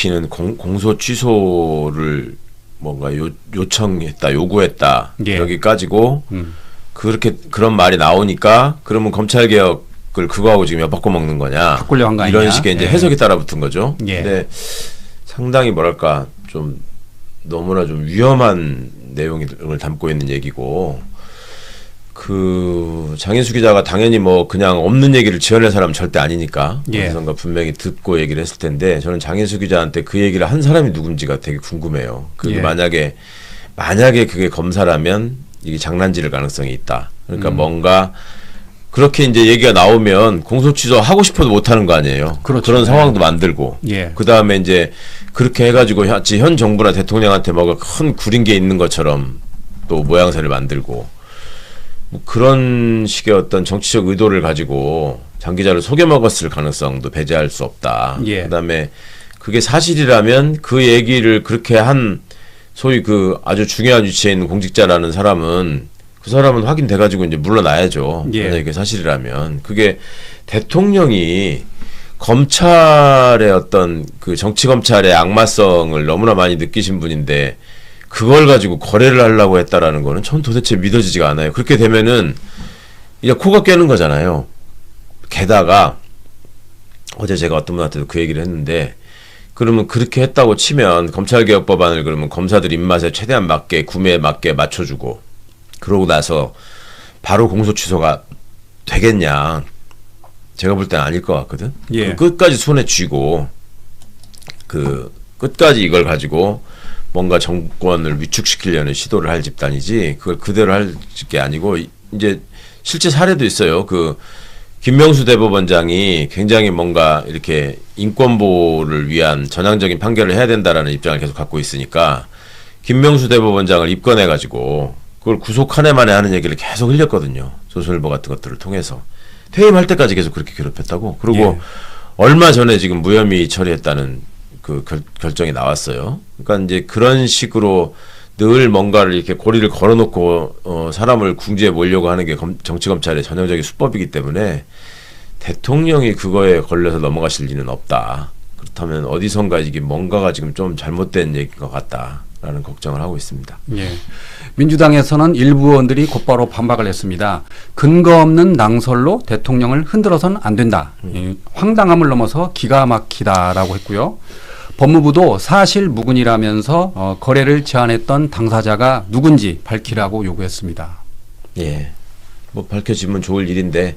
씨는 공소 취소를 뭔가 요청했다, 요구했다 예. 여기까지고 그렇게 그런 말이 나오니까 그러면 검찰 개혁을 그거하고 지금 엿바꿔 먹는 거냐? 바꾸려 한 거 아니냐? 이런 식의 이제 예. 해석이 따라붙은 거죠. 예. 근데 상당히 뭐랄까 좀 너무나 좀 위험한 내용을 담고 있는 얘기고. 그 장인수 기자가 당연히 뭐 그냥 없는 얘기를 지어낼 사람은 절대 아니니까 예. 어디선가 분명히 듣고 얘기를 했을 텐데 저는 장인수 기자한테 그 얘기를 한 사람이 누군지가 되게 궁금해요. 그게 예. 만약에 그게 검사라면 이게 장난질일 가능성이 있다. 그러니까 뭔가 그렇게 이제 얘기가 나오면 공소 취소하고 싶어도 못 하는 거 아니에요. 그렇죠. 그런 상황도 만들고 예. 그 다음에 이제 그렇게 해가지고 현 정부나 대통령한테 뭐가 큰 구린 게 있는 것처럼 또 모양새를 만들고. 뭐 그런 식의 어떤 정치적 의도를 가지고 장 기자를 속여먹었을 가능성도 배제할 수 없다. 예. 그다음에 그게 사실이라면 그 얘기를 그렇게 한 소위 그 아주 중요한 위치에 있는 공직자라는 사람은 그 사람은 확인돼 가지고 이제 물러나야죠. 예. 만약에 그게 사실이라면 그게 대통령이 검찰의 어떤 그 정치 검찰의 악마성을 너무나 많이 느끼신 분인데. 그걸 가지고 거래를 하려고 했다라는 거는 전 도대체 믿어지지가 않아요. 그렇게 되면은 이제 코가 깨는 거잖아요. 게다가 어제 제가 어떤 분한테도 그 얘기를 했는데 그러면 그렇게 했다고 치면 검찰개혁법안을 그러면 검사들 입맛에 최대한 맞게 구매에 맞게 맞춰주고 그러고 나서 바로 공소 취소가 되겠냐. 제가 볼 때는 아닐 것 같거든. 예. 끝까지 손에 쥐고 그 끝까지 이걸 가지고 뭔가 정권을 위축시키려는 시도를 할 집단이지 그걸 그대로 할 게 아니고 이제 실제 사례도 있어요. 그 김명수 대법원장이 굉장히 뭔가 이렇게 인권 보호를 위한 전향적인 판결을 해야 된다라는 입장을 계속 갖고 있으니까 김명수 대법원장을 입건해 가지고 그걸 구속 한 해 만에 하는 얘기를 계속 흘렸거든요. 조선일보 같은 것들을 통해서 퇴임할 때까지 계속 그렇게 괴롭혔다고. 그리고 예. 얼마 전에 지금 무혐의 처리했다는 그 결정이 나왔어요. 그러니까 이제 그런 식으로 늘 뭔가를 이렇게 고리를 걸어놓고 사람을 궁지에 몰려고 하는 게 정치 검찰의 전형적인 수법이기 때문에 대통령이 그거에 걸려서 넘어가실 리는 없다. 그렇다면 어디선가 이게 뭔가가 지금 좀 잘못된 얘기인 것 같다라는 걱정을 하고 있습니다. 예. 민주당에서는 일부 의원들이 곧바로 반박을 했습니다. 근거 없는 낭설로 대통령을 흔들어서는 안 된다. 황당함을 넘어서 기가 막히다라고 했고요. 법무부도 사실 무근이라면서 거래를 제안했던 당사자가 누군지 밝히라고 요구했습니다. 예, 뭐 밝혀지면 좋을 일인데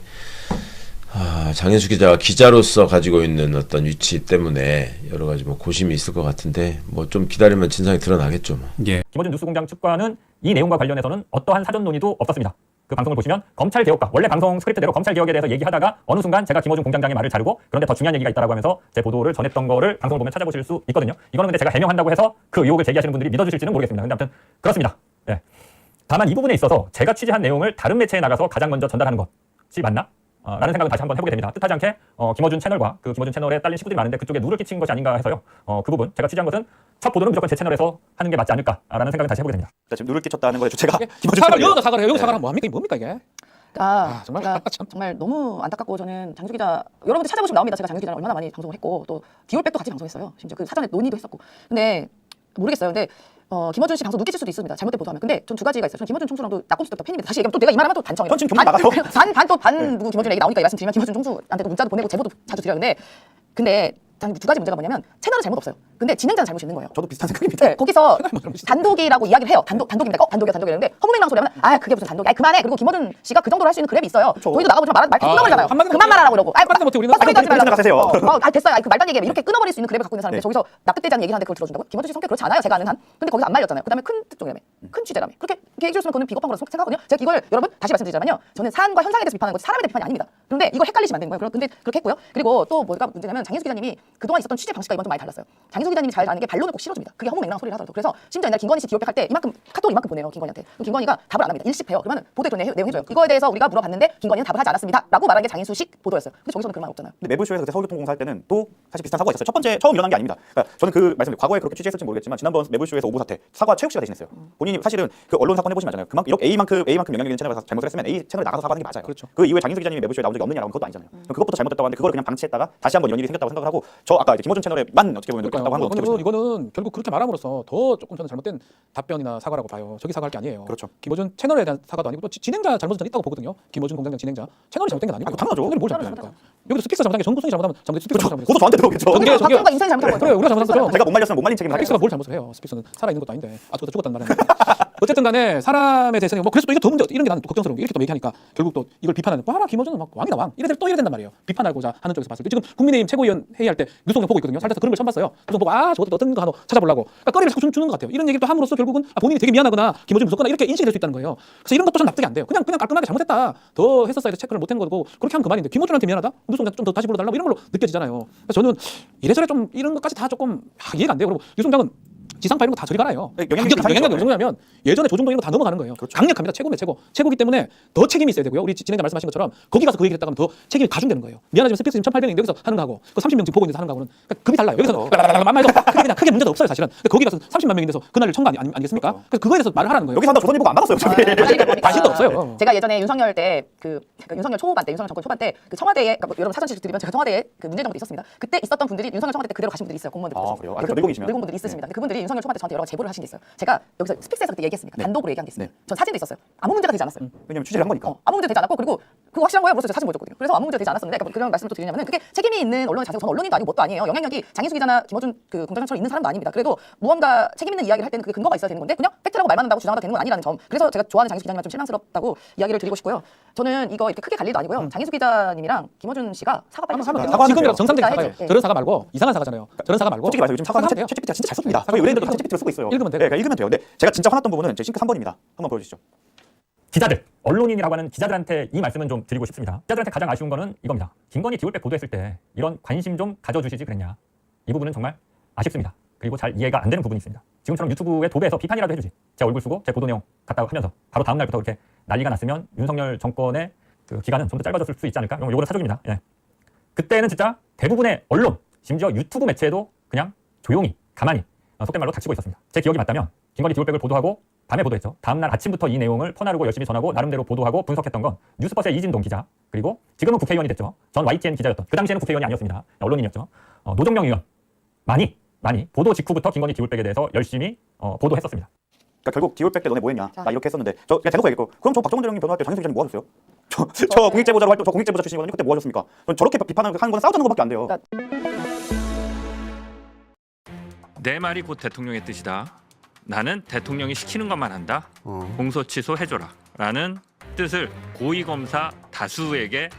장인수 기자가 기자로서 가지고 있는 어떤 위치 때문에 여러 가지 뭐 고심이 있을 것 같은데 뭐 좀 기다리면 진상이 드러나겠죠. 뭐. 예. 김어준 뉴스공장 측과는 이 내용과 관련해서는 어떠한 사전 논의도 없었습니다. 그 방송을 보시면 검찰 개혁과 원래 방송 스크립트대로 검찰 개혁에 대해서 얘기하다가 어느 순간 제가 김어준 공장장의 말을 자르고 그런데 더 중요한 얘기가 있다라고 하면서 제 보도를 전했던 거를 방송을 보면 찾아보실 수 있거든요. 이거는 근데 제가 해명한다고 해서 그 의혹을 제기하시는 분들이 믿어주실지는 모르겠습니다. 근데 아무튼 그렇습니다. 예. 다만 이 부분에 있어서 제가 취재한 내용을 다른 매체에 나가서 가장 먼저 전달하는 것이 맞나? 라는 생각은 다시 한번 해보게 됩니다. 뜻하지 않게 김어준 채널과 그 김어준 채널에 딸린 식구들이 많은데 그쪽에 누를 끼친 것이 아닌가 해서요. 그 부분 제가 취재한 것은 첫 보도는 무조건 제 채널에서 하는 게 맞지 않을까라는 생각을 다시 해보게 됩니다. 지금 누를 끼쳤다는 거에 제가 김어준 사과를 채널이에요. 여기다 사과를 해요. 여기 사과를 뭡니까? 이게 뭡니까 이게? 정말 정말 정말 너무 안타깝고 저는 장수 기자 여러분들 찾아보시면 나옵니다. 제가 장수 기자랑 얼마나 많이 방송을 했고 또 디올백도 같이 방송했어요. 심지어 그 사전에 논의도 했었고. 근데 모르겠어요. 근데 김어준 씨 방송 눈 끼칠 수도 있습니다. 잘못된 보도하면. 근데 전 두 가지가 있어요. 저는 김어준 총수랑도 낙곰수도 팬입니다. 다시 얘기하면 또 내가 이 말하면 또 단청이에요. 전 지금 나가요. 반 누구 김어준 얘기 나오니까 이 말씀드리면 김어준 총수한테도 문자도 보내고 제보도 자주 드려요. 근데 두 가지 문제가 뭐냐면 채널은 잘못 없어요. 근데 진행자는 잘못이 있는 거예요. 저도 비슷한 생각입니다. 네, 거기서 단독이라고 이야기를 해요. 단독입니다. 단독이라는데 허무맹랑 소리 하면 그게 무슨 단독이야. 그만해. 그리고 김어준 씨가 그 정도로 할 수 있는 그랩이 있어요. 저희도 나가보면 말 끊어버리잖아요. 그만 말하라고 그러고. 말하지 못해 우리는. 헛소리 하지 말라고. 생각하세요. 됐어요. 그 말단 얘기해. 이렇게 끊어버릴 수 있는 그랩을 갖고 있는 사람인데 네. 저기서 납득되지 않는 얘기를 하는데 그걸 들어준다고? 김어준 씨 성격 그렇지 않아요. 제가 아는 한. 근데 거기서 안 말렸잖아요. 그다음에 큰 특종이라며. 큰 취재라며. 그렇게 해줬으면 그거는 비겁한 거라고 생각하거든요. 제가 이걸 여러분 다시 말씀드리자면요. 저는 사안과 현상에 대해서 비판하는 거지 사람에 대해 비판이 아닙니다. 그런데 이걸 헷갈리시면 안 되는 거예요. 근데 그렇게 했고요. 그리고 또 뭐가 문제냐면 장인수 기자님이 그동안 있었던 취재 방식과 이번 좀 많이 달랐어요. 장인수 기자님이 잘 아는 게 반론을 꼭 실어줍니다. 그게 허무맹랑 소리를 하더라도. 그래서 심지어 옛날 김건희 씨 디올백 할 때 카톡 이만큼 보내요. 김건희한테. 김건희가 답을 안 합니다. 일십해요. 그러면 보도에 그런 내용 해줘요. 이거에 대해서 우리가 물어봤는데 김건희는 답을 하지 않았습니다. 라고 말한 게 장인수식 보도였어요. 근데 저기서는 그런 말 없잖아요. 근데 매불쇼에서 그때 서울교통공사 할 때는 또 사실 비슷한 사고가 있었어요. 첫 번째 처음 일어난 게 아닙니다. 그러니까 저는 그 말씀 과거에 그렇게 취재했을지 모르겠지만 지난번 매불쇼에서 오보 사태 사과 최욱 씨가 대신했어요. 본인이 사실은 그 언론 사건 해보시면 알잖아요. 그만큼 이렇게 A만큼 영향력 있는 채널에서 잘못을 했으면 A 채널에 나가서 사과하는 게 맞아요. 그렇죠. 그 이후에 장인수 기자님이 매불쇼에 나온 적이 없느냐라고 그것도 아니잖아요. 그것부터 잘못됐다고 하는데 그걸 그냥 방치했다가 다시 한번 이런 일이 생겼다고 생각을 하고 저 아까 이제 김어준 채널에만 어떻게 보면 그렇다고 한 건 어떻게 보세요? 이거는 결국 그렇게 말함으로써 더 조금 저는 잘못된 답변이나 사과라고 봐요. 저기 사과할 게 아니에요. 그렇죠. 김어준 채널에 대한 사과도 아니고 또 진행자 잘못은 저는 있다고 보거든요. 김어준 공장장 진행자 채널이 잘못된 건 아니고 당연하죠. 뭘 잘못합니까? 여기도 스픽스가 잘못한 게 정구성이 잘못하면 스픽스가 잘못했어. 그것도 저한테 들어오겠죠. 전개 박정희가 인생이 잘못한 거예요. 그래 우리가 잘못한 거죠. 제가 못 말렸으면 못 말린 책임을 스픽스가 하겠어요. 뭘 잘못을 해요? 스픽스는 살아있는 것도 아닌데 아직도 죽었다는 말은 어쨌든 간에 사람에 대해서는 뭐 그래서 또 이게 더 문제 이런 게 나는 또 걱정스러운 게 이렇게 또 얘기하니까 결국 또 이걸 비판하는 와라 김어준은 막 왕이다 왕 이래서 또 이래 된단 말이에요. 비판하고자 하는 쪽에서 봤을 때 지금 국민의힘 최고위원 회의할 때 뉴스공장 보고 있거든요. 살면서 그런 걸 처음 봤어요. 그래서 보고 저것도 어떤 거 하나 찾아보려고 그러니까 거리를 자꾸 주는 것 같아요. 이런 얘기를 또 함으로써 결국은 본인이 되게 미안하거나 김어준 무섭거나 이렇게 인식이 될 수 있다는 거예요. 그래서 이런 것도 좀 납득이 안 돼요. 그냥 깔끔하게 잘못했다. 더 했었어야 돼. 체크를 못한 거고 그렇게 하면 그만인데 김어준한테 미안하다. 뉴스공장 좀 더 다시 불러달라고 이런 걸로 느껴지잖아요. 그래서 저는 이래저래 좀 이런 것까지 다 조금 이해가 안 돼요. 그리고 뉴스공장은 지상파 이런 거 다 저리 갈아요. 네, 영향력이 영향력 정도냐면 예전에 조중동 이런 거 다 넘어가는 거예요. 그렇죠. 강력합니다. 최고입니다. 최고기 때문에 더 책임이 있어야 되고요. 우리 진행자 말씀하신 것처럼 거기 가서 그 얘기를 했다가 하면 더 책임이 가중되는 거예요. 미안하지만 스픽스 지금 1,800명 여기서 하는 거하고 그 30명 지금 보고 있는 데서 하는 거하고는 그러니까 급이 달라요. 여기서 만만해서 크게 문제도 없어요 사실은. 근데 거기 가서 30만 명이 돼서 그날을 청구 아니겠습니까? 그래서 그거에 대해서 말을 하라는 거예요. 여기 산다 조선일보가 안 받았어요. 저기. 관심도 없어요. 제가 예전에 윤석열 때 윤석열 초반 때 윤석열 정권 초반 때 그 청와대에 그러니까 뭐 여러분 사전 드리면 제가 청와대에 그 문제 정도 있었습니다. 그때 있었던 분들이 윤석열 청와대 때 그대로 가신 분들이 있어요. 공무원들. 아, 그래요? 아, 늙고 계시면? 늙은 분들이 있으십니다. 근데 그분들이 윤석열 초반 때 저한테 여러 가지 제보를 하신 게 있어요. 제가 여기서 스픽스에서 그때 얘기했으니까 단독으로 얘기한 게 있어요. 전 사진도 있었어요. 아무 문제가 되지 않았어요. 왜냐면 취재를 한 거니까. 아무 문제 되지 않았고 그리고 그거 확실한 거예요. 벌써 제가 사진 보여줬거든요. 그래서 아무 문제 되지 않았었는데 그러니까 그런 말씀을 또 드리냐면은 그게 책임이 있는 언론의 자세고 저는 언론인도 아니고 뭣도 아니에요. 영향력이 장인수 기자나 김어준 그 공장장처럼 있는 사람도 아닙니다. 그래도 무언가 책임 있는 이야기를 할 때는 그게 근거가 있어야 되는 건데 그냥 팩트라고 말만 한다고 주장하다 되는 건 아니라는 점. 그래서 제가 좋아하는 장인수 기자님만 좀 실망스럽다고 이야기를 드리고 싶고요. 저는 이거 이렇게 크게 갈 일도 아니고요. 장인수 기자님이랑 김어준 씨가 사과 빨리 하시면 돼요. 지금이라도 정상적인 해야지. 사과예요. 예. 저런 사과 말고 이상한 사과잖아요. 저런 사과 말고 솔직히 말해서 요즘 사과는 돼요. 챗GPT가 진짜 잘 씁니다. 사과 의뢰인들도 다 챗GPT를 쓰고 있어요. 읽으면 돼요. 네, 그러니까 읽으면 돼요. 근데 제가 진짜 화났던 부분은 제 싱크 3번입니다. 한번 보여주시죠. 기자들, 언론인이라고 하는 기자들한테 이 말씀은 좀 드리고 싶습니다. 기자들한테 가장 아쉬운 거는 이겁니다. 김건희 기울백 보도했을 때 이런 관심 좀 가져주시지 그랬냐. 이 부분은 정말 아쉽습니다. 그리고 잘 이해가 안 되는 부분이 있습니다. 지금처럼 유튜브에 도배해서 비판이라도 해주지. 제 얼굴 쓰고 제 보도 내용 갖다 하면서 바로 다음 날부터 그렇게 난리가 났으면 윤석열 정권의 그 기간은 좀 더 짧아졌을 수 있지 않을까? 요거는 사족입니다. 예. 그때는 진짜 대부분의 언론, 심지어 유튜브 매체도 그냥 조용히, 가만히 속된 말로 닥치고 있었습니다. 제 기억이 맞다면 김건희 기울백을 보도하고 밤에 보도했죠. 다음날 아침부터 이 내용을 퍼나르고 열심히 전하고 나름대로 보도하고 분석했던 건 뉴스버스의 이진동 기자, 그리고 지금은 국회의원이 됐죠. 전 YTN 기자였던, 그 당시에는 국회의원이 아니었습니다. 언론인이었죠. 노정명 의원 많이 보도 직후부터 김건희 기울백에 대해서 열심히 보도했었습니다. 그러니까 결국 기울백 때 너네 뭐 했냐? 나 이렇게 했었는데 저 그냥 대놓고 얘기했고 그럼 저 박정원 대령님 변호할 때 장인수 기자님 뭐 하셨어요? 저 공익제보자로 활동, 저 공익제보자 출신이거든요. 그때 뭐 하셨습니까? 전 저렇게 비판하는 거는 싸우자는 것밖에 안 돼요. 내 말이 곧 대통령의 뜻이다. 나는 대통령이 시키는 것만 한다. 공소 취소해줘라 라는 뜻을 고위검사 다수에게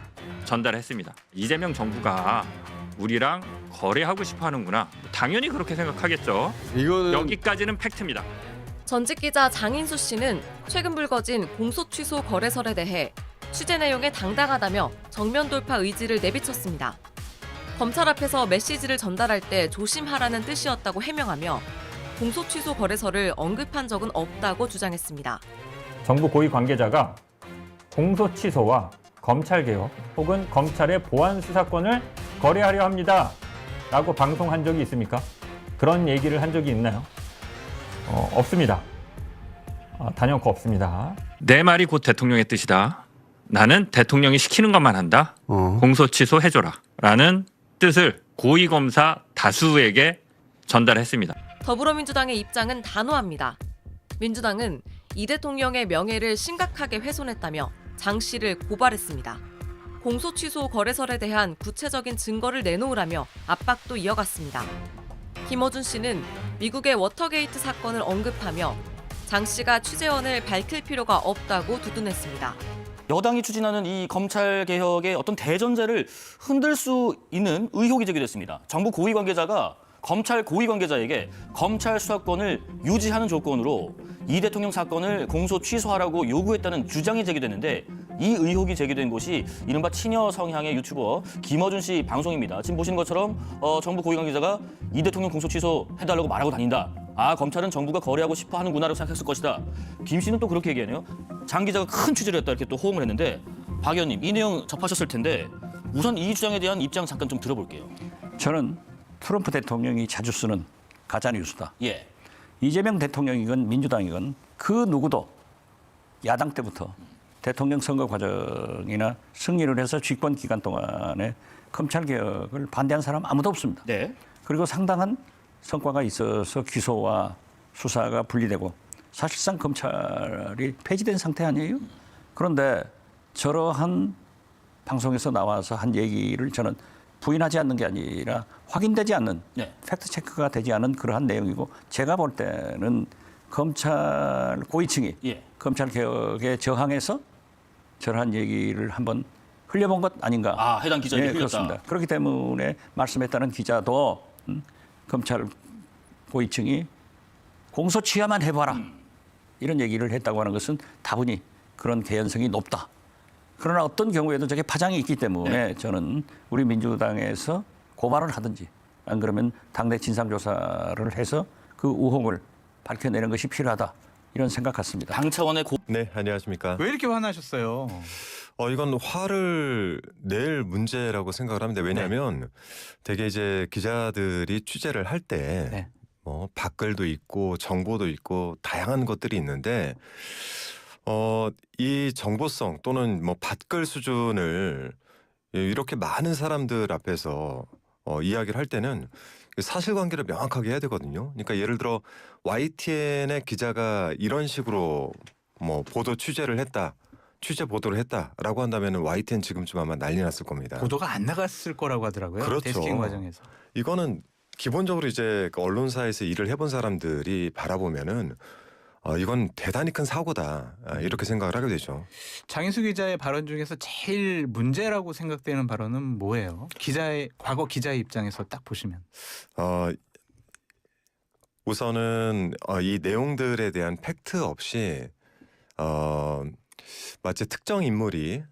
전달했습니다. 이재명 정부가 우리랑 거래하고 싶어 하는구나. 당연히 그렇게 생각하겠죠. 여기까지는 팩트입니다. 전직 기자 장인수 씨는 최근 불거진 공소 취소 거래설에 대해 취재 내용에 당당하다며 정면 돌파 의지를 내비쳤습니다. 검찰 앞에서 메시지를 전달할 때 조심하라는 뜻이었다고 해명하며 공소 취소 거래설을 언급한 적은 없다고 주장했습니다. 정부 고위 관계자가 공소 취소와 검찰 개혁 혹은 검찰의 보안 수사권을 거래하려 합니다. 라고 방송한 적이 있습니까? 그런 얘기를 한 적이 있나요? 없습니다. 단연코 없습니다. 내 말이 곧 대통령의 뜻이다. 나는 대통령이 시키는 것만 한다. 공소 취소해줘라 라는 뜻을 고위검사 다수에게 전달했습니다. 더불어민주당의 입장은 단호합니다. 민주당은 이 대통령의 명예를 심각하게 훼손했다며 장 씨를 고발했습니다. 공소 취소 거래설에 대한 구체적인 증거를 내놓으라며 압박도 이어갔습니다. 김어준 씨는 미국의 워터게이트 사건을 언급하며 장 씨가 취재원을 밝힐 필요가 없다고 두둔했습니다. 여당이 추진하는 이 검찰 개혁의 어떤 대전제를 흔들 수 있는 의혹이 제기됐습니다. 정부 고위 관계자가 검찰 고위 관계자에게 검찰 수사권을 유지하는 조건으로 이 대통령 사건을 공소 취소하라고 요구했다는 주장이 제기됐는데 이 의혹이 제기된 곳이 이른바 친여 성향의 유튜버 김어준 씨 방송입니다. 지금 보시는 것처럼 정부 고위 관계자가 이 대통령 공소 취소해달라고 말하고 다닌다. 아, 검찰은 정부가 거래하고 싶어 하는구나라고 생각했을 것이다. 김 씨는 또 그렇게 얘기하네요. 장 기자가 큰 취재를 했다 이렇게 또 호응을 했는데 박 의원님 이 내용 접하셨을 텐데 우선 이 주장에 대한 입장 잠깐 좀 들어볼게요. 저는 트럼프 대통령이 자주 쓰는 가짜뉴스다. 예. 이재명 대통령이건 민주당이건 그 누구도 야당 때부터 대통령 선거 과정이나 승리를 해서 집권 기간 동안에 검찰 개혁을 반대하는 사람 아무도 없습니다. 네. 그리고 상당한 성과가 있어서 기소와 수사가 분리되고 사실상 검찰이 폐지된 상태 아니에요? 그런데 저러한 방송에서 나와서 한 얘기를 저는 부인하지 않는 게 아니라 확인되지 않는 네. 팩트 체크가 되지 않은 그러한 내용이고 제가 볼 때는 검찰 고위층이 예. 검찰 개혁에 저항해서 저러한 얘기를 한번 흘려본 것 아닌가? 아, 해당 기자에게 흘렸다. 그렇습니다. 그렇기 때문에 말씀했다는 기자도 검찰 고위층이 공소 취하만 해봐라 이런 얘기를 했다고 하는 것은 다분히 그런 개연성이 높다. 그러나 어떤 경우에도 저게 파장이 있기 때문에 저는 우리 민주당에서 고발을 하든지 안 그러면 당내 진상조사를 해서 그 의혹을 밝혀내는 것이 필요하다. 이런 생각 같습니다. 당 차원의 네, 안녕하십니까. 왜 이렇게 화나셨어요? 이건 화를 낼 문제라고 생각을 합니다. 왜냐하면 되게 이제 기자들이 취재를 할 때 뭐 밖글도 있고 정보도 있고 다양한 것들이 있는데 이 정보성 또는 뭐 밖글 수준을 이렇게 많은 사람들 앞에서 이야기를 할 때는 사실관계를 명확하게 해야 되거든요. 그러니까 예를 들어 YTN의 기자가 이런 식으로 뭐 보도 취재를 했다. 취재 보도를 했다라고 한다면 YTN 지금쯤 아마 난리 났을 겁니다. 보도가 안 나갔을 거라고 하더라고요. 그렇죠. 데스킹 과정에서. 이거는 기본적으로 이제 그 언론사에서 일을 해본 사람들이 바라보면은 이건 대단히 큰 사고다 이렇게 생각을 하게 되죠. 장인수 기자의 발언 중에서 제일 문제라고 생각되는 발언은 뭐예요? 과거 기자의 입장에서 딱 보시면. 우선은 이 내용들에 대한 팩트 없이 마치 특정 인물이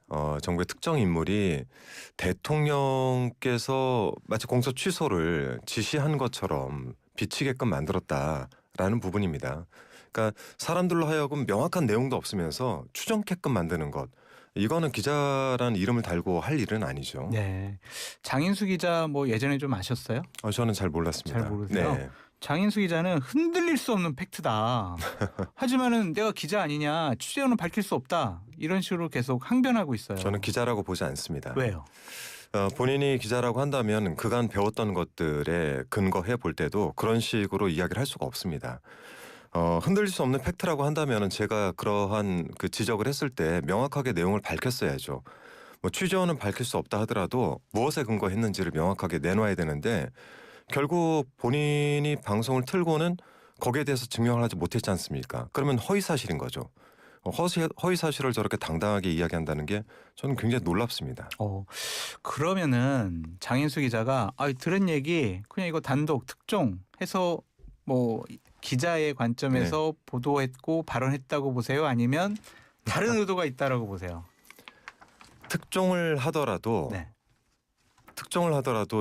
정부의 특정 인물이 대통령께서 마치 공소 취소를 지시한 것처럼 비치게끔 만들었다라는 부분입니다. 그러니까 사람들로 하여금 명확한 내용도 없으면서 추정케끔 만드는 것. 이거는 기자라는 이름을 달고 할 일은 아니죠. 네. 장인수 기자 뭐 예전에 좀 아셨어요? 저는 잘 몰랐습니다. 잘 모르세요? 네. 장인수 기자는 흔들릴 수 없는 팩트다. 하지만은 내가 기자 아니냐, 취재원은 밝힐 수 없다. 이런 식으로 계속 항변하고 있어요. 저는 기자라고 보지 않습니다. 왜요? 본인이 기자라고 한다면 그간 배웠던 것들에 근거해 볼 때도 그런 식으로 이야기를 할 수가 없습니다. 흔들릴 수 없는 팩트라고 한다면 제가 그러한 그 지적을 했을 때 명확하게 내용을 밝혔어야죠. 뭐 취재원은 밝힐 수 없다 하더라도 무엇에 근거했는지를 명확하게 내놔야 되는데 결국 본인이 방송을 틀고는 거기에 대해서 증명을 하지 못했지 않습니까? 그러면 허위사실인 거죠. 허위사실을 저렇게 당당하게 이야기한다는 게 저는 굉장히 놀랍습니다. 그러면은 장인수 기자가 들은 얘기 그냥 이거 단독 특종해서 뭐 기자의 관점에서 보도했고 발언했다고 보세요? 아니면 다른 의도가 있다라고 보세요? 특종을 하더라도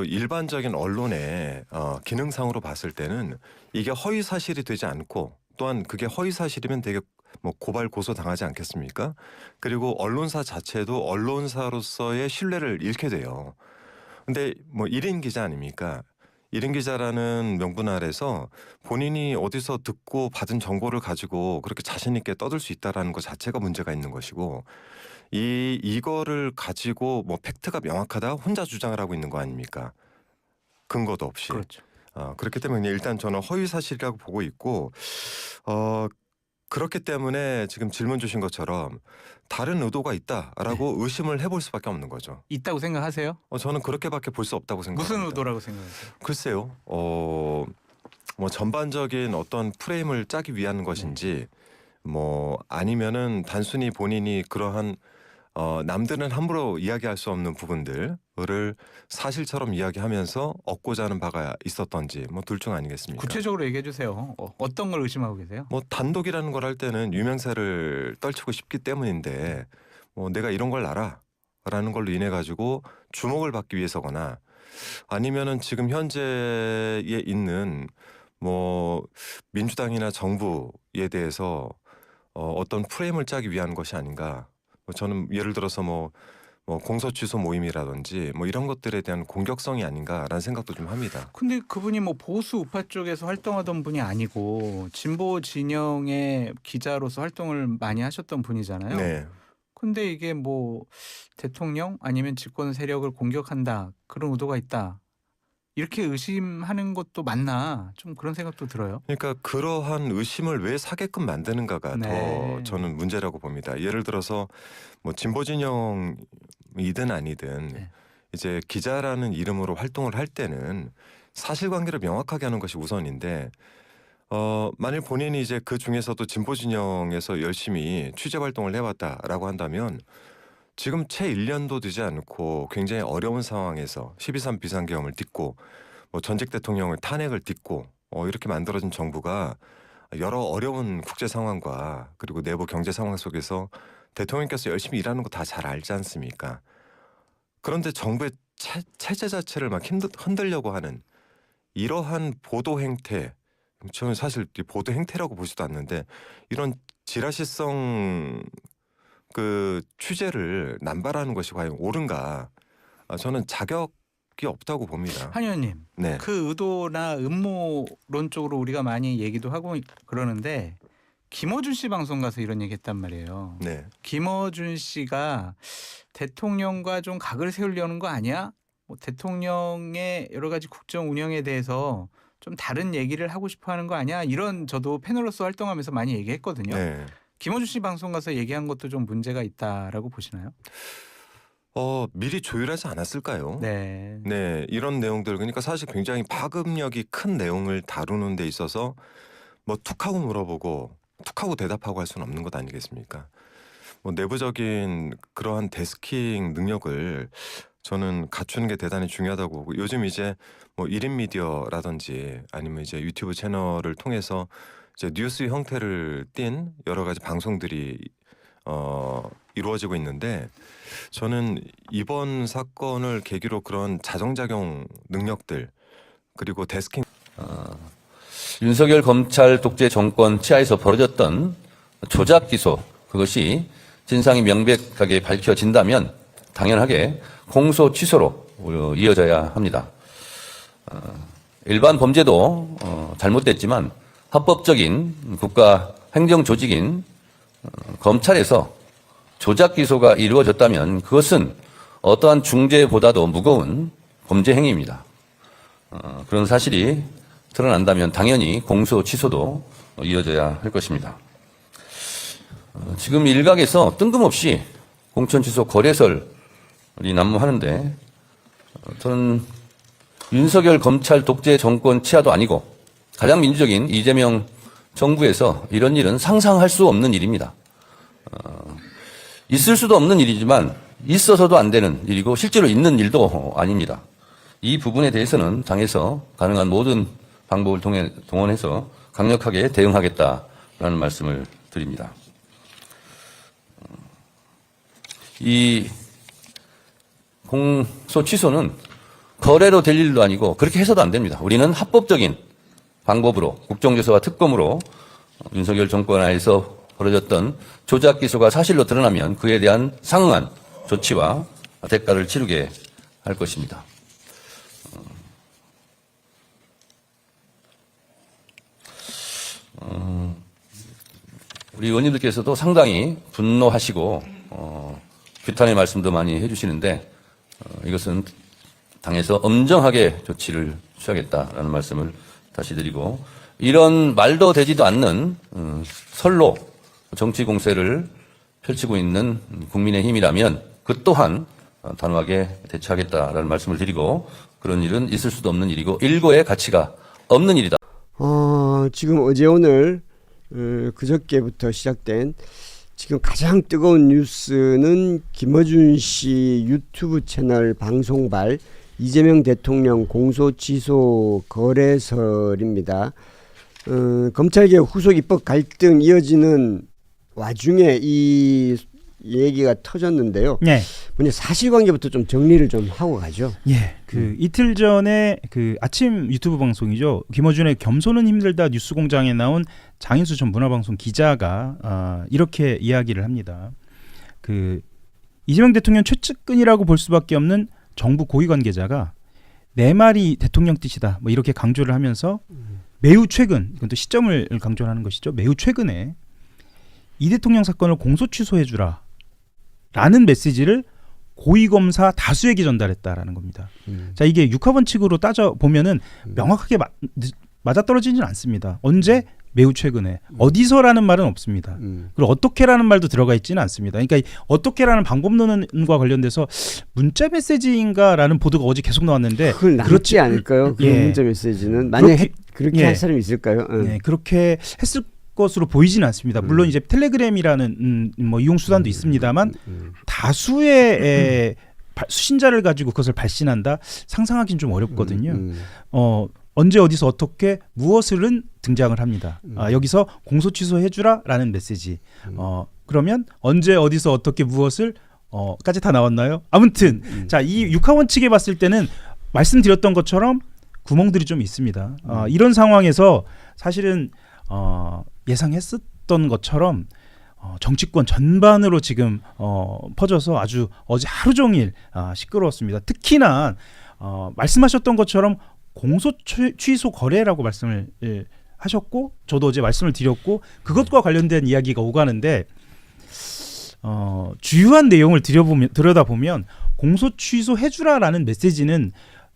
일반적인 언론의 기능상으로 봤을 때는 이게 허위 사실이 되지 않고 또한 그게 허위 사실이면 되게 뭐 고발 고소 당하지 않겠습니까? 그리고 언론사 자체도 언론사로서의 신뢰를 잃게 돼요. 근데 뭐 1인 기자 아닙니까? 1인 기자라는 명분 아래서 본인이 어디서 듣고 받은 정보를 가지고 그렇게 자신 있게 떠들 수 있다라는 것 자체가 문제가 있는 것이고 이거를 가지고 뭐 팩트가 명확하다 혼자 주장을 하고 있는 거 아닙니까? 근거도 없이. 그렇죠. 그렇기 때문에 일단 저는 허위 사실이라고 보고 있고 그렇기 때문에 지금 질문 주신 것처럼 다른 의도가 있다라고 의심을 해볼 수밖에 없는 거죠. 있다고 생각하세요? 저는 그렇게밖에 볼 수 없다고 생각합니다. 무슨 의도라고 생각하세요? 글쎄요. 뭐 전반적인 어떤 프레임을 짜기 위한 것인지 뭐 아니면은 단순히 본인이 그러한 남들은 함부로 이야기할 수 없는 부분들을 사실처럼 이야기하면서 얻고자 하는 바가 있었던지 뭐 둘 중 아니겠습니까? 구체적으로 얘기해 주세요. 어떤 걸 의심하고 계세요? 뭐 단독이라는 걸 할 때는 유명세를 떨치고 싶기 때문인데 뭐 내가 이런 걸 알아라는 걸로 인해 가지고 주목을 받기 위해서거나 아니면은 지금 현재에 있는 뭐 민주당이나 정부에 대해서 어떤 프레임을 짜기 위한 것이 아닌가. 저는 예를 들어서 뭐 공소취소 모임이라든지 뭐 이런 것들에 대한 공격성이 아닌가라는 생각도 좀 합니다. 근데 그분이 뭐 보수 우파 쪽에서 활동하던 분이 아니고 진보 진영의 기자로서 활동을 많이 하셨던 분이잖아요. 네. 근데 이게 뭐 대통령 아니면 집권 세력을 공격한다 그런 의도가 있다 이렇게 의심하는 것도 맞나 좀 그런 생각도 들어요. 그러니까 그러한 의심을 왜 사게끔 만드는가가 네. 더 저는 문제라고 봅니다. 예를 들어서 뭐 진보 진영이든 아니든 네. 이제 기자라는 이름으로 활동을 할 때는 사실관계를 명확하게 하는 것이 우선인데 만일 본인이 이제 그 중에서도 진보 진영에서 열심히 취재 활동을 해왔다라고 한다면 지금 채 1년도 되지 않고 굉장히 어려운 상황에서 12.3 비상계엄을 딛고 뭐 전직 대통령을 탄핵을 딛고 이렇게 만들어진 정부가 여러 어려운 국제 상황과 그리고 내부 경제 상황 속에서 대통령께서 열심히 일하는 거 다 잘 알지 않습니까? 그런데 정부의 체제 자체를 막 흔들려고 하는 이러한 보도 행태, 저는 사실 보도 행태라고 보지도 않는데 이런 지라시성 그 취재를 남발하는 것이 과연 옳은가? 저는 자격이 없다고 봅니다. 한 의원님, 네. 그 의도나 음모론 쪽으로 우리가 많이 얘기도 하고 그러는데 김어준 씨 방송 가서 이런 얘기했단 말이에요. 네. 김어준 씨가 대통령과 좀 각을 세우려는 거 아니야? 뭐 대통령의 여러 가지 국정 운영에 대해서 좀 다른 얘기를 하고 싶어하는 거 아니야? 이런 저도 패널로서 활동하면서 많이 얘기했거든요. 네. 김어준 씨 방송 가서 얘기한 것도 좀 문제가 있다라고 보시나요? 미리 조율하지 않았을까요? 네. 네, 이런 내용들 그러니까 사실 굉장히 파급력이 큰 내용을 다루는 데 있어서 뭐 툭하고 물어보고 툭하고 대답하고 할 수는 없는 것 아니겠습니까? 뭐 내부적인 그러한 데스킹 능력을 저는 갖추는 게 대단히 중요하다고 보고 요즘 이제 뭐 1인 미디어라든지 아니면 이제 유튜브 채널을 통해서 이제 뉴스 형태를 띤 여러 가지 방송들이 이루어지고 있는데 저는 이번 사건을 계기로 그런 자정작용 능력들 그리고 데스킹 윤석열 검찰 독재 정권 치하에서 벌어졌던 조작 기소 그것이 진상이 명백하게 밝혀진다면 당연하게 공소 취소로 이어져야 합니다. 일반 범죄도 잘못됐지만 합법적인 국가 행정 조직인 검찰에서 조작 기소가 이루어졌다면 그것은 어떠한 중죄보다도 무거운 범죄 행위입니다. 그런 사실이 드러난다면 당연히 공소 취소도 이어져야 할 것입니다. 지금 일각에서 뜬금없이 공천 취소 거래설이 난무하는데 저는 윤석열 검찰 독재 정권 치하도 아니고 가장 민주적인 이재명 정부에서 이런 일은 상상할 수 없는 일입니다. 있을 수도 없는 일이지만 있어서도 안 되는 일이고 실제로 있는 일도 아닙니다. 이 부분에 대해서는 당에서 가능한 모든 방법을 동원해서 강력하게 대응하겠다라는 말씀을 드립니다. 이 공소 취소는 거래로 될 일도 아니고 그렇게 해서도 안 됩니다. 우리는 합법적인 방법으로 국정조사와 특검으로 윤석열 정권 하에서 벌어졌던 조작 기소가 사실로 드러나면 그에 대한 상응한 조치와 대가를 치르게 할 것입니다. 우리 의원님들께서도 상당히 분노하시고 규탄의 말씀도 많이 해주시는데 이것은 당에서 엄정하게 조치를 취하겠다라는 말씀을 다시 드리고 이런 말도 되지도 않는 설로 정치 공세를 펼치고 있는 국민의힘이라면 그 또한 단호하게 대처하겠다라는 말씀을 드리고 그런 일은 있을 수도 없는 일이고 일고의 가치가 없는 일이다. 지금 어제 오늘 그저께부터 시작된 지금 가장 뜨거운 뉴스는 김어준 씨 유튜브 채널 방송발 이재명 대통령 공소취소 거래설입니다. 검찰개혁 후속 입법 갈등 이어지는 와중에 이 얘기가 터졌는데요. 네. 먼저 사실관계부터 좀 정리를 좀 하고 가죠. 예. 이틀 전에 그 아침 유튜브 방송이죠. 김어준의 겸손은 힘들다 뉴스공장에 나온 장인수 전 문화방송 기자가 이렇게 이야기를 합니다. 이재명 대통령 최측근이라고 볼 수밖에 없는 정부 고위 관계자가 내 말이 대통령 뜻이다. 뭐 이렇게 강조를 하면서 매우 최근, 이건 또 시점을 강조하는 것이죠. 매우 최근에 이 대통령 사건을 공소 취소해주라. 라는 메시지를 고위검사 다수에게 전달했다라는 겁니다. 자, 이게 육하원칙으로 따져 보면은 명확하게 맞아떨어지지는 않습니다. 언제? 매우 최근에. 어디서라는 말은 없습니다. 그리고 어떻게라는 말도 들어가 있지는 않습니다. 그러니까 이 어떻게라는 방법론과 관련돼서 문자 메시지인가라는 보도가 어제 계속 나왔는데 그걸 그렇지 않을까요? 그 문자 메시지는 만약에 그렇게 할 사람이 있을까요? 네, 그렇게 했을 것으로 보이지는 않습니다. 물론 이제 텔레그램이라는 뭐 이용 수단도 있습니다만 다수의 수신자를 가지고 그것을 발신한다 상상하기는 좀 어렵거든요. 언제 어디서 어떻게 무엇을은 등장을 합니다. 여기서 공소 취소해주라라는 메시지. 그러면 언제 어디서 어떻게 무엇을 까지 다 나왔나요? 아무튼 자, 이 육하원칙에 봤을 때는 말씀드렸던 것처럼 구멍들이 좀 있습니다. 이런 상황에서 사실은 예상했었던 것처럼 정치권 전반으로 지금 퍼져서 아주 어제 하루 종일 시끄러웠습니다. 특히나 말씀하셨던 것처럼 공소 취소 거래라고 말씀을 하셨고 저도 어제 말씀을 드렸고 그것과 관련된 이야기가 오가는데 주요한 내용을 들여다보면 공소 취소해주라라는 메시지는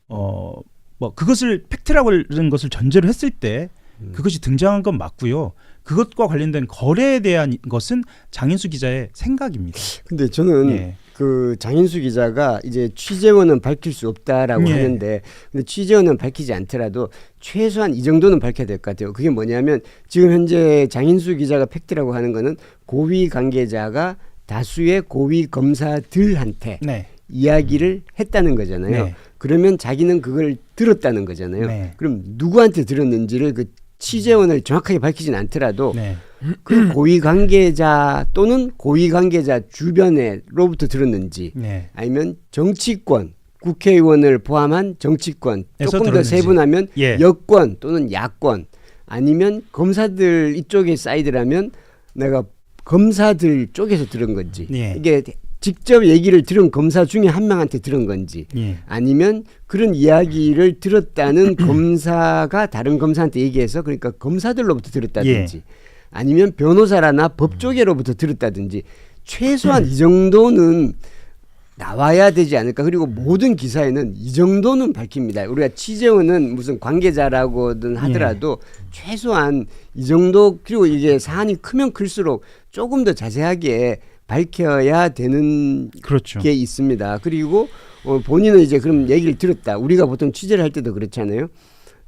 뭐 그것을 팩트라는 것을 전제로 했을 때 그것이 등장한 건 맞고요. 그것과 관련된 거래에 대한 것은 장인수 기자의 생각입니다. 근데 저는 그 장인수 기자가 이제 취재원은 밝힐 수 없다라고 하는데 근데 취재원은 밝히지 않더라도 최소한 이 정도는 밝혀야 될 것 같아요. 그게 뭐냐면 지금 현재 장인수 기자가 팩트라고 하는 거는 고위 관계자가 다수의 고위 검사들한테 이야기를 했다는 거잖아요. 그러면 자기는 그걸 들었다는 거잖아요. 그럼 누구한테 들었는지를 그 취재원을 정확하게 밝히진 않더라도 그 고위 관계자 또는 고위 관계자 주변으로부터 들었는지 아니면 정치권 국회의원을 포함한 정치권 조금 더 세분하면 여권 또는 야권 아니면 검사들 이쪽의 사이드라면 내가 검사들 쪽에서 들은 건지 이게 직접 얘기를 들은 검사 중에 한 명한테 들은 건지 아니면 그런 이야기를 들었다는 검사가 다른 검사한테 얘기해서 그러니까 검사들로부터 들었다든지 아니면 변호사라나 법조계로부터 들었다든지 최소한 이 정도는 나와야 되지 않을까. 그리고 모든 기사에는 이 정도는 밝힙니다. 우리가 취재원은 무슨 관계자라고든 하더라도 최소한 이 정도 그리고 이게 사안이 크면 클수록 조금 더 자세하게 밝혀야 되는 게 있습니다. 그리고 본인은 이제 그럼 얘기를 들었다. 우리가 보통 취재를 할 때도 그렇잖아요.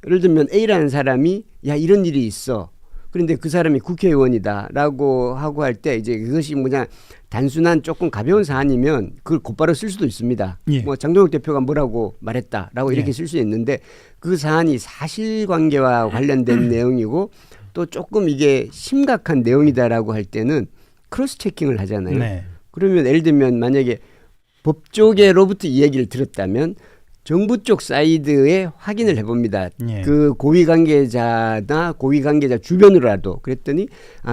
예를 들면 A라는 사람이 야 이런 일이 있어. 그런데 그 사람이 국회의원이다라고 하고 할 때 이제 그것이 그냥 단순한 조금 가벼운 사안이면 그걸 곧바로 쓸 수도 있습니다. 뭐 장동혁 대표가 뭐라고 말했다라고 이렇게 쓸 수 있는데 그 사안이 사실관계와 관련된 내용이고 또 조금 이게 심각한 내용이다라고 할 때는 크로스 체킹을 하잖아요. 그러면 예를 들면 만약에 법조계로부터 이 얘기를 들었다면 정부 쪽 사이드에 확인을 해봅니다. 그 고위 관계자나 고위 관계자 주변으로라도 그랬더니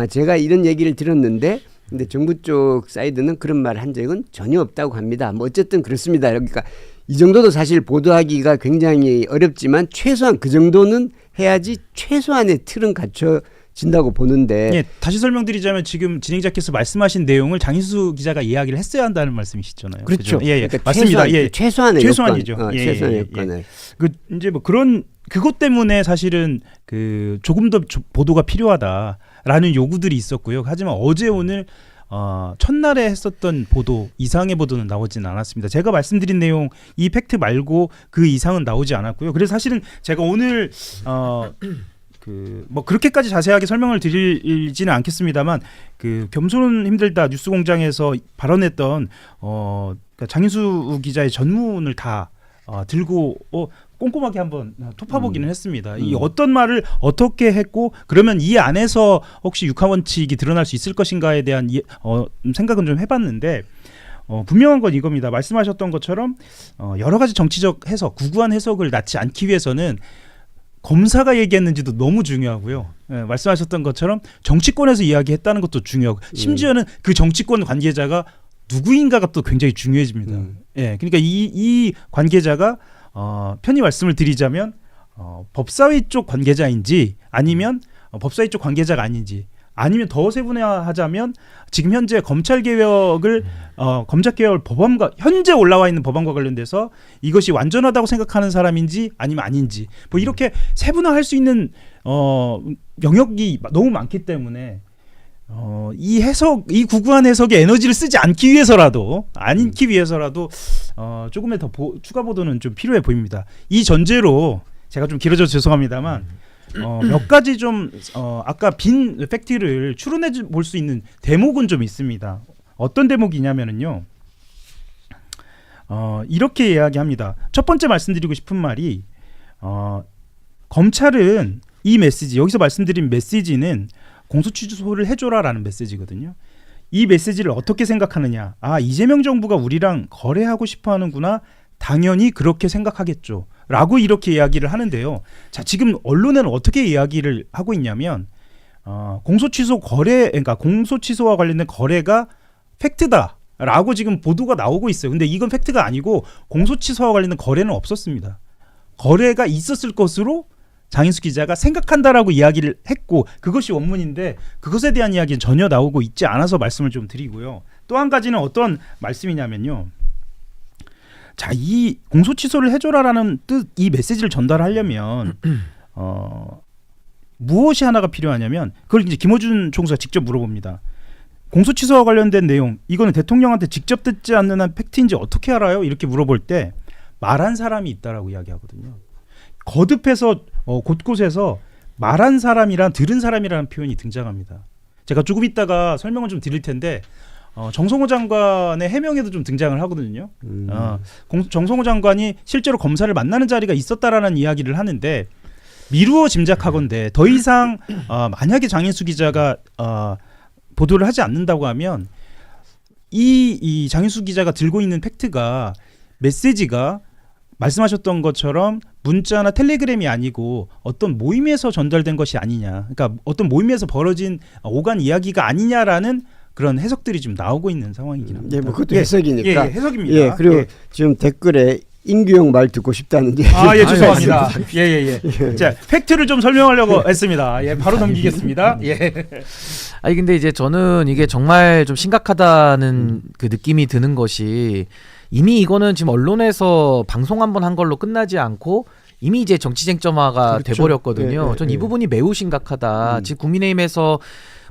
제가 이런 얘기를 들었는데 근데 정부 쪽 사이드는 그런 말 한 적은 전혀 없다고 합니다. 뭐 어쨌든 그렇습니다. 그러니까 이 정도도 사실 보도하기가 굉장히 어렵지만 최소한 그 정도는 해야지 최소한의 틀은 갖춰진다고 보는데 다시 설명드리자면 지금 진행자께서 말씀하신 내용을 장인수 기자가 이야기를 했어야 한다는 말씀이시잖아요. 그렇죠. 그러니까 맞습니다. 최소한이죠. 최소한의 요건을. 그 이제 뭐 그런 그것 때문에 사실은 그 조금 더 보도가 필요하다라는 요구들이 있었고요. 하지만 어제 오늘 첫날에 했었던 보도 이상의 보도는 나오지는 않았습니다. 제가 말씀드린 내용 이 팩트 말고 그 이상은 나오지 않았고요. 그래서 사실은 제가 오늘 뭐 그렇게까지 자세하게 설명을 드리지는 않겠습니다만 그 겸손은 힘들다 뉴스공장에서 발언했던 그러니까 장인수 기자의 전문을 다 들고 꼼꼼하게 한번 토파보기는 했습니다. 이 어떤 말을 어떻게 했고 그러면 이 안에서 혹시 육하원칙이 드러날 수 있을 것인가에 대한 생각은 좀 해봤는데 분명한 건 이겁니다. 말씀하셨던 것처럼 여러 가지 정치적 해석, 구구한 해석을 낳지 않기 위해서는 검사가 얘기했는지도 너무 중요하고요. 말씀하셨던 것처럼 정치권에서 이야기했다는 것도 중요하고 심지어는 그 정치권 관계자가 누구인가가 또 굉장히 중요해집니다. 그러니까 이 관계자가 편히 말씀을 드리자면 법사위 쪽 관계자인지 아니면 법사위 쪽 관계자가 아닌지 아니면 더 세분화하자면 지금 현재 검찰 개혁을 법안과 현재 올라와 있는 법안과 관련돼서 이것이 완전하다고 생각하는 사람인지 아니면 아닌지 뭐 이렇게 세분화할 수 있는 영역이 너무 많기 때문에 이 구구한 해석에 에너지를 쓰지 않기 위해서라도 조금의 더 추가 보도는 좀 필요해 보입니다. 이 전제로 제가 좀 길어져서 죄송합니다만 몇 가지 좀 아까 빈 팩트를 추론해 볼 수 있는 대목은 좀 있습니다. 어떤 대목이냐면은요. 이렇게 이야기합니다. 첫 번째 말씀드리고 싶은 말이 검찰은 이 메시지, 여기서 말씀드린 메시지는 공소취소를 해줘라라는 메시지거든요. 이 메시지를 어떻게 생각하느냐. 이재명 정부가 우리랑 거래하고 싶어 하는구나. 당연히 그렇게 생각하겠죠. 라고 이렇게 이야기를 하는데요. 자, 지금 언론에는 어떻게 이야기를 하고 있냐면 그러니까 공소취소와 관련된 거래가 팩트다. 라고 지금 보도가 나오고 있어요. 근데 이건 팩트가 아니고 공소취소와 관련된 거래는 없었습니다. 거래가 있었을 것으로 장인수 기자가 생각한다라고 이야기를 했고 그것이 원문인데 그것에 대한 이야기는 전혀 나오고 있지 않아서 말씀을 좀 드리고요. 또 한 가지는 어떤 말씀이냐면요. 자, 이 공소취소를 해줘라라는 뜻, 이 메시지를 전달하려면 무엇이 하나가 필요하냐면 그걸 이제 김어준 총수가 직접 물어봅니다. 공소취소와 관련된 내용, 이거는 대통령한테 직접 듣지 않는 한 팩트인지 어떻게 알아요? 이렇게 물어볼 때 말한 사람이 있다라고 이야기하거든요. 거듭해서 곳곳에서 말한 사람이랑 들은 사람이라는 표현이 등장합니다. 제가 조금 있다가 설명을 좀 드릴 텐데 정성호 장관의 해명에도 좀 등장을 하거든요. 정성호 장관이 실제로 검사를 만나는 자리가 있었다라는 이야기를 하는데 미루어 짐작하건대 더 이상 만약에 장인수 기자가 보도를 하지 않는다고 하면 이 장인수 기자가 들고 있는 팩트가 메시지가 말씀하셨던 것처럼 문자나 텔레그램이 아니고 어떤 모임에서 전달된 것이 아니냐. 그러니까 어떤 모임에서 벌어진 오간 이야기가 아니냐라는 그런 해석들이 좀 나오고 있는 상황이긴 합니다. 뭐 그것도 해석이니까. 해석입니다. 그리고 지금 댓글에 인규형 말 듣고 싶다는데. 죄송합니다. 자, 팩트를 좀 설명하려고 했습니다. 바로 넘기겠습니다. 아니 근데 이제 저는 이게 정말 좀 심각하다는 그 느낌이 드는 것이 이미 이거는 지금 언론에서 방송 한번 한 걸로 끝나지 않고 이미 이제 정치 쟁점화가 돼버렸거든요. 전 이 부분이 매우 심각하다. 지금 국민의힘에서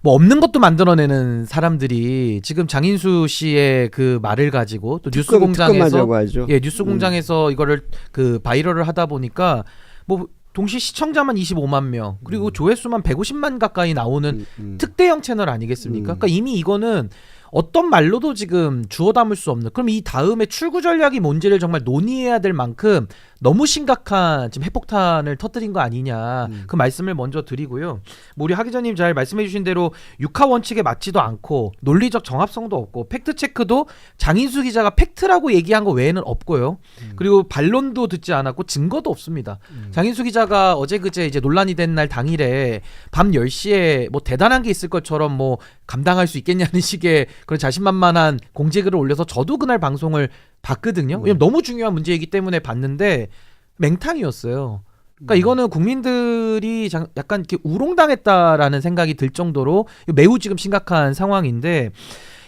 뭐 없는 것도 만들어내는 사람들이 지금 장인수 씨의 그 말을 가지고 또 뉴스공장에서 이거를 그 바이럴을 하다 보니까 뭐 동시 시청자만 25만 명 그리고 조회수만 150만 가까이 나오는 특대형 채널 아니겠습니까? 그러니까 이미 이거는 어떤 말로도 지금 주워 담을 수 없는, 그럼 이 다음에 출구 전략이 뭔지를 정말 논의해야 될 만큼 너무 심각한 지금 핵폭탄을 터뜨린 거 아니냐, 그 말씀을 먼저 드리고요. 뭐 우리 하 기자님 잘 말씀해 주신 대로 육하 원칙에 맞지도 않고 논리적 정합성도 없고 팩트체크도 장인수 기자가 팩트라고 얘기한 거 외에는 없고요. 그리고 반론도 듣지 않았고 증거도 없습니다. 장인수 기자가 어제 그제 이제 논란이 된 날 당일에 밤 10시에 뭐 대단한 게 있을 것처럼 뭐 감당할 수 있겠냐는 식의 그런 자신만만한 공지글을 올려서 저도 그날 방송을 봤거든요. 왜냐면 너무 중요한 문제이기 때문에 봤는데 맹탕이었어요. 그러니까 이거는 국민들이 약간 이렇게 우롱당했다라는 생각이 들 정도로 매우 지금 심각한 상황인데,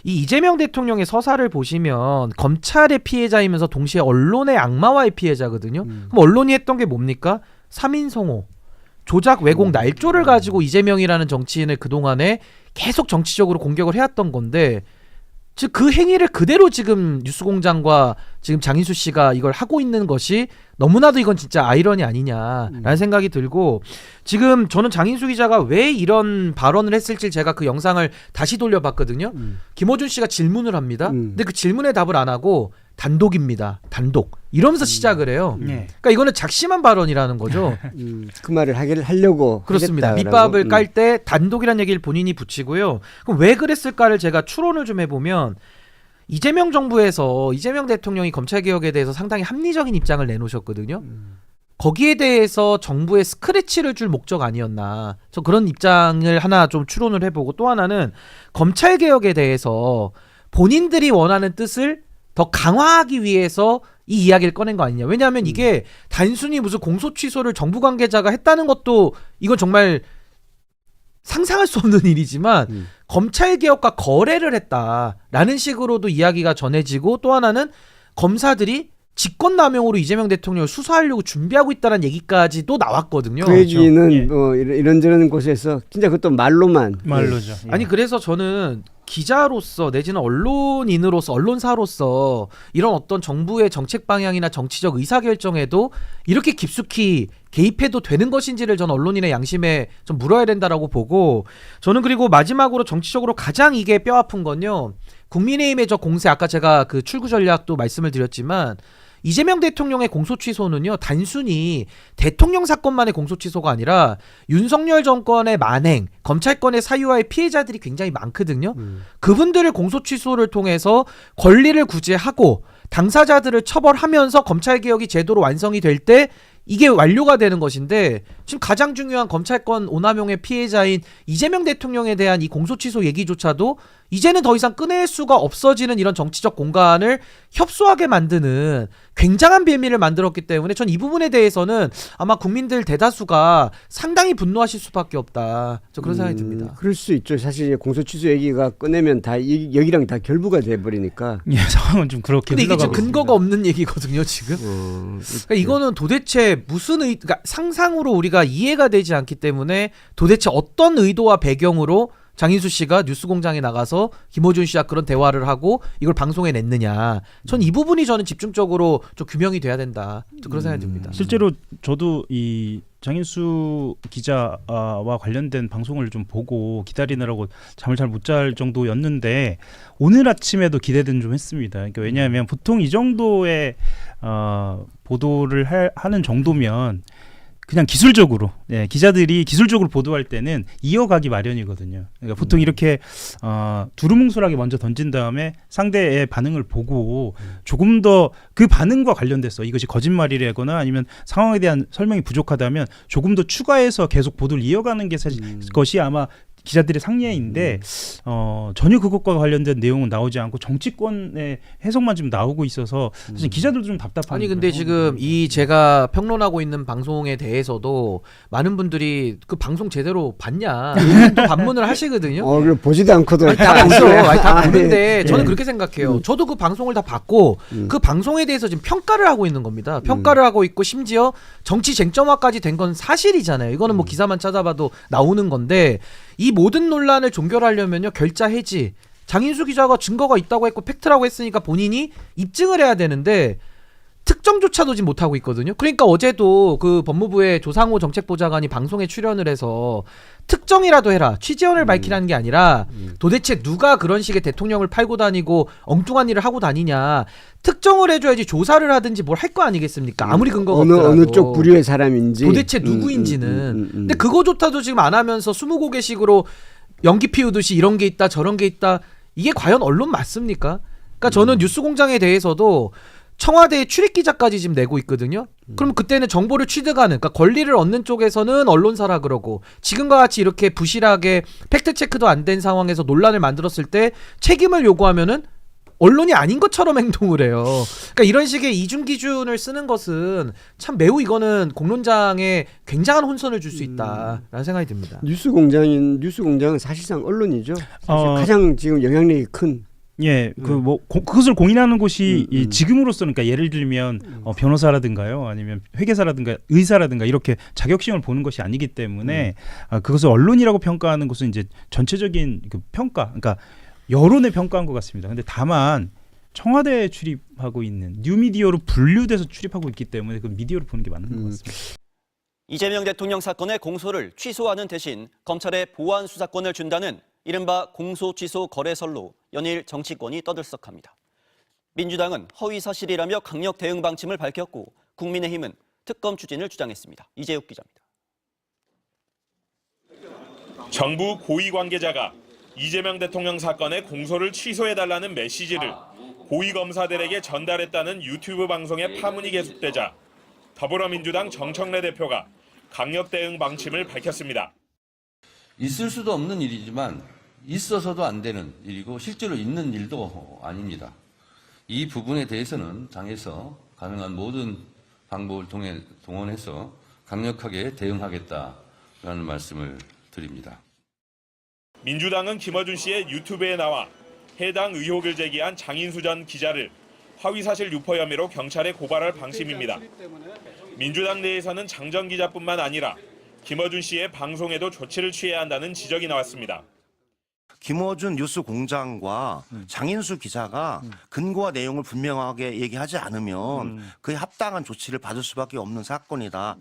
이 이재명 대통령의 서사를 보시면 검찰의 피해자이면서 동시에 언론의 악마와의 피해자거든요. 그럼 언론이 했던 게 뭡니까? 3인 성호, 조작, 왜곡, 날조를 가지고 이재명이라는 정치인을 그동안에 계속 정치적으로 공격을 해왔던 건데, 즉 그 행위를 그대로 지금 뉴스공장과 지금 장인수 씨가 이걸 하고 있는 것이 너무나도 이건 진짜 아이러니 아니냐라는 생각이 들고, 지금 저는 장인수 기자가 왜 이런 발언을 했을지 제가 그 영상을 다시 돌려봤거든요. 김어준 씨가 질문을 합니다. 근데 그 질문에 답을 안 하고 단독입니다. 단독. 이러면서 시작을 해요. 그러니까 이거는 작심한 발언이라는 거죠. 그 말을 하려고. 그렇습니다. 밑밥을 깔 때 단독이라는 얘기를 본인이 붙이고요. 그럼 왜 그랬을까를 제가 추론을 좀 해보면, 이재명 정부에서 이재명 대통령이 검찰개혁에 대해서 상당히 합리적인 입장을 내놓으셨거든요. 거기에 대해서 정부의 스크래치를 줄 목적 아니었나, 저 그런 입장을 하나 좀 추론을 해보고, 또 하나는 검찰개혁에 대해서 본인들이 원하는 뜻을 더 강화하기 위해서 이 이야기를 꺼낸 거 아니냐. 왜냐하면 이게 단순히 무슨 공소 취소를 정부 관계자가 했다는 것도 이건 정말 상상할 수 없는 일이지만 검찰 개혁과 거래를 했다라는 식으로도 이야기가 전해지고 또 하나는 검사들이 직권남용으로 이재명 대통령을 수사하려고 준비하고 있다는 얘기까지도 나왔거든요. 그 얘기는 뭐 이런저런 곳에서 진짜 그것도 말로죠. 아니 그래서 저는 기자로서 내지는 언론인으로서 언론사로서 이런 어떤 정부의 정책 방향이나 정치적 의사결정에도 이렇게 깊숙이 개입해도 되는 것인지를 저는 언론인의 양심에 좀 물어야 된다라고 보고 저는 그리고 마지막으로 정치적으로 가장 이게 뼈아픈 건요. 국민의힘의 저 공세 아까 제가 그 출구 전략도 말씀을 드렸지만 이재명 대통령의 공소 취소는요 단순히 대통령 사건만의 공소 취소가 아니라 윤석열 정권의 만행, 검찰권의 사유와의 피해자들이 굉장히 많거든요. 그분들을 공소 취소를 통해서 권리를 구제하고 당사자들을 처벌하면서 검찰 개혁이 제도로 완성이 될 때 이게 완료가 되는 것인데 지금 가장 중요한 검찰권 오남용의 피해자인 이재명 대통령에 대한 이 공소 취소 얘기조차도 이제는 더 이상 꺼낼 수가 없어지는 이런 정치적 공간을 협소하게 만드는 굉장한 빌미를 만들었기 때문에 전 이 부분에 대해서는 아마 국민들 대다수가 상당히 분노하실 수밖에 없다. 저 그런 생각이 듭니다. 그럴 수 있죠. 사실 공소 취소 얘기가 꺼내면 다 여기랑 다 결부가 돼 버리니까. 예, 상황은 좀 그렇게. 근데 이게 지금 근거가 없는 얘기거든요, 지금. 그러니까 이거는 도대체 무슨 그러니까 상상으로 우리가 이해가 되지 않기 때문에 도대체 어떤 의도와 배경으로 장인수 씨가 뉴스공장에 나가서 김어준 씨와 그런 대화를 하고 이걸 방송에 냈느냐. 전 이 부분이 저는 집중적으로 좀 규명이 돼야 된다. 그런 생각이 듭니다. 실제로 저도 이 장인수 기자와 관련된 방송을 좀 보고 기다리느라고 잠을 잘 못 잘 정도였는데 오늘 아침에도 기대는 좀 했습니다. 그러니까 왜냐하면 보통 이 정도의 보도를 하는 정도면 그냥 기술적으로 기자들이 기술적으로 보도할 때는 이어가기 마련이거든요. 그러니까 보통 이렇게 두루뭉술하게 먼저 던진 다음에 상대의 반응을 보고 조금 더 그 반응과 관련돼서 이것이 거짓말이라거나 아니면 상황에 대한 설명이 부족하다면 조금 더 추가해서 계속 보도를 이어가는 게 사실 것이 아마 기자들의 상례인데 전혀 그것과 관련된 내용은 나오지 않고 정치권의 해석만 지금 나오고 있어서 사실 기자들도 좀 답답합니다. 아니 근데 지금 이 제가 평론하고 있는 방송에 대해서도 많은 분들이 그 방송 제대로 봤냐 또 반문을 하시거든요. 그걸 보지도 않고도 다 보죠. 다 보는데 예. 저는 그렇게 생각해요. 저도 그 방송을 다 봤고 그 방송에 대해서 지금 평가를 하고 있는 겁니다. 평가를 하고 있고 심지어 정치 쟁점화까지 된 건 사실이잖아요. 이거는 뭐 기사만 찾아봐도 나오는 건데 이 모든 논란을 종결하려면요 결자 해지. 장인수 기자가 증거가 있다고 했고 팩트라고 했으니까 본인이 입증을 해야 되는데 특정조차도 지금 못하고 있거든요. 그러니까 어제도 그 법무부의 조상호 정책보좌관이 방송에 출연을 해서 특정이라도 해라. 취재원을 밝히라는 게 아니라 도대체 누가 그런 식의 대통령을 팔고 다니고 엉뚱한 일을 하고 다니냐. 특정을 해줘야지 조사를 하든지 뭘 할 거 아니겠습니까? 아무리 근거가 없더라도. 어느 쪽 부류의 사람인지. 도대체 누구인지는. 근데 그거조차도 지금 안 하면서 스무고개식으로 연기 피우듯이 이런 게 있다 저런 게 있다. 이게 과연 언론 맞습니까? 그러니까 저는 뉴스공장에 대해서도 청와대 출입기자까지 지금 내고 있거든요. 그럼 그때는 정보를 취득하는, 그러니까 권리를 얻는 쪽에서는 언론사라 그러고 지금과 같이 이렇게 부실하게 팩트체크도 안 된 상황에서 논란을 만들었을 때 책임을 요구하면은 언론이 아닌 것처럼 행동을 해요. 그러니까 이런 식의 이중 기준을 쓰는 것은 참 매우 이거는 공론장에 굉장한 혼선을 줄 수 있다라는 생각이 듭니다. 뉴스공장은 사실상 언론이죠. 사실 가장 지금 영향력이 큰. 예, 그것을 공인하는 곳이 지금으로서는 그러니까 예를 들면 변호사라든가요, 아니면 회계사라든가 의사라든가 이렇게 자격시험을 보는 것이 아니기 때문에 그것을 언론이라고 평가하는 것은 이제 전체적인 그 평가, 그러니까 여론의 평가한 것 같습니다. 근데 다만 청와대에 출입하고 있는 뉴미디어로 분류돼서 출입하고 있기 때문에 그 미디어로 보는 게 맞는 것 같습니다. 이재명 대통령 사건의 공소를 취소하는 대신 검찰에 보완 수사권을 준다는 이른바 공소취소 거래설로 연일 정치권이 떠들썩합니다. 민주당은 허위사실이라며 강력 대응 방침을 밝혔고 국민의힘은 특검 추진을 주장했습니다. 이재욱 기자입니다. 정부 고위 관계자가 이재명 대통령 사건의 공소를 취소해달라는 메시지를 고위 검사들에게 전달했다는 유튜브 방송의 파문이 계속되자 더불어민주당 정청래 대표가 강력 대응 방침을 밝혔습니다. 있을 수도 없는 일이지만 있어서도 안 되는 일이고 실제로 있는 일도 아닙니다. 이 부분에 대해서는 당에서 가능한 모든 방법을 동원해서 강력하게 대응하겠다라는 말씀을 드립니다. 민주당은 김어준 씨의 유튜브에 나와 해당 의혹을 제기한 장인수 전 기자를 허위사실 유포 혐의로 경찰에 고발할 방침입니다. 민주당 내에서는 장 전 기자뿐만 아니라 김어준 씨의 방송에도 조치를 취해야 한다는 지적이 나왔습니다. 김어준 뉴스공장과 장인수 기자가 근거와 내용을 분명하게 얘기하지 않으면 그에 합당한 조치를 받을 수밖에 없는 사건이다.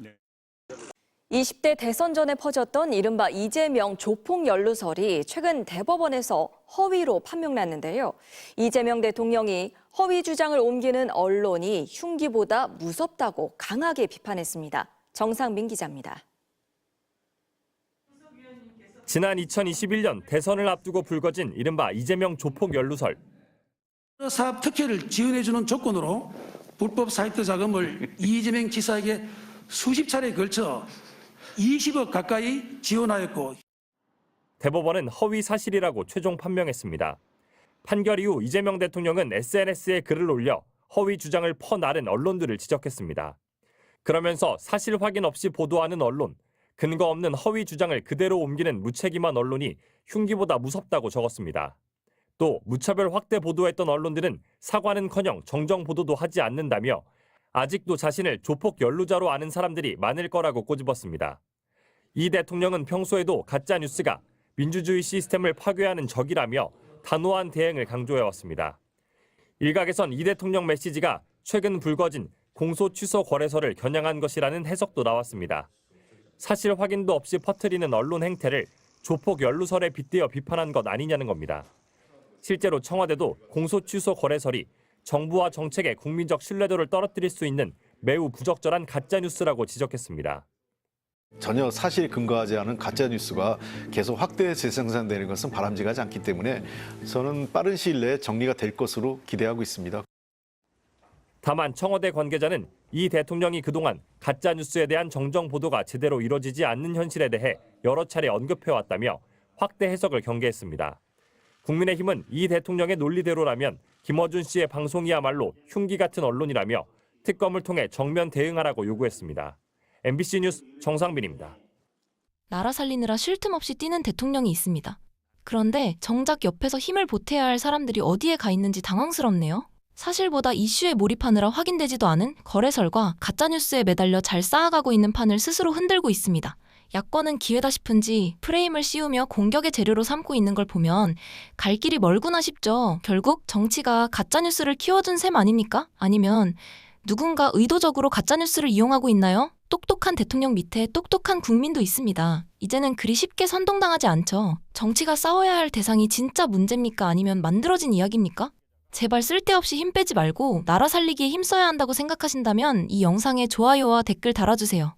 20대 대선 전에 퍼졌던 이른바 이재명 조폭 연루설이 최근 대법원에서 허위로 판명났는데요. 이재명 대통령이 허위 주장을 옮기는 언론이 흉기보다 무섭다고 강하게 비판했습니다. 정상민 기자입니다. 지난 2021년 대선을 앞두고 불거진 이른바 이재명 조폭 연루설. 사업 특혜를 지원해주는 조건으로 불법 사이트 자금을 이재명 지사에게 수십 차례에 걸쳐 20억 가까이 지원하였고 대법원은 허위 사실이라고 최종 판명했습니다. 판결 이후 이재명 대통령은 SNS에 글을 올려 허위 주장을 퍼나른 언론들을 지적했습니다. 그러면서 사실 확인 없이 보도하는 언론, 근거 없는 허위 주장을 그대로 옮기는 무책임한 언론이 흉기보다 무섭다고 적었습니다. 또 무차별 확대 보도했던 언론들은 사과는커녕 정정 보도도 하지 않는다며 아직도 자신을 조폭 연루자로 아는 사람들이 많을 거라고 꼬집었습니다. 이 대통령은 평소에도 가짜 뉴스가 민주주의 시스템을 파괴하는 적이라며 단호한 대응을 강조해왔습니다. 일각에선 이 대통령 메시지가 최근 불거진 공소 취소 거래설을 겨냥한 것이라는 해석도 나왔습니다. 사실 확인도 없이 퍼뜨리는 언론 행태를 조폭 연루설에 빗대어 비판한 것 아니냐는 겁니다. 실제로 청와대도 공소 취소 거래설이 정부와 정책의 국민적 신뢰도를 떨어뜨릴 수 있는 매우 부적절한 가짜뉴스라고 지적했습니다. 전혀 사실에 근거하지 않은 가짜뉴스가 계속 확대 재생산되는 것은 바람직하지 않기 때문에 저는 빠른 시일 내에 정리가 될 것으로 기대하고 있습니다. 다만 청와대 관계자는 이 대통령이 그동안 가짜뉴스에 대한 정정 보도가 제대로 이뤄지지 않는 현실에 대해 여러 차례 언급해왔다며 확대 해석을 경계했습니다. 국민의힘은 이 대통령의 논리대로라면 김어준 씨의 방송이야말로 흉기 같은 언론이라며 특검을 통해 정면 대응하라고 요구했습니다. MBC 뉴스 정상빈입니다. 나라 살리느라 쉴 틈 없이 뛰는 대통령이 있습니다. 그런데 정작 옆에서 힘을 보태야 할 사람들이 어디에 가 있는지 당황스럽네요. 사실보다 이슈에 몰입하느라 확인되지도 않은 거래설과 가짜뉴스에 매달려 잘 쌓아가고 있는 판을 스스로 흔들고 있습니다. 야권은 기회다 싶은지 프레임을 씌우며 공격의 재료로 삼고 있는 걸 보면 갈 길이 멀구나 싶죠. 결국 정치가 가짜뉴스를 키워준 셈 아닙니까? 아니면 누군가 의도적으로 가짜뉴스를 이용하고 있나요? 똑똑한 대통령 밑에 똑똑한 국민도 있습니다. 이제는 그리 쉽게 선동당하지 않죠. 정치가 싸워야 할 대상이 진짜 문제입니까? 아니면 만들어진 이야기입니까? 제발 쓸데없이 힘 빼지 말고 나라 살리기에 힘써야 한다고 생각하신다면 이 영상에 좋아요와 댓글 달아주세요.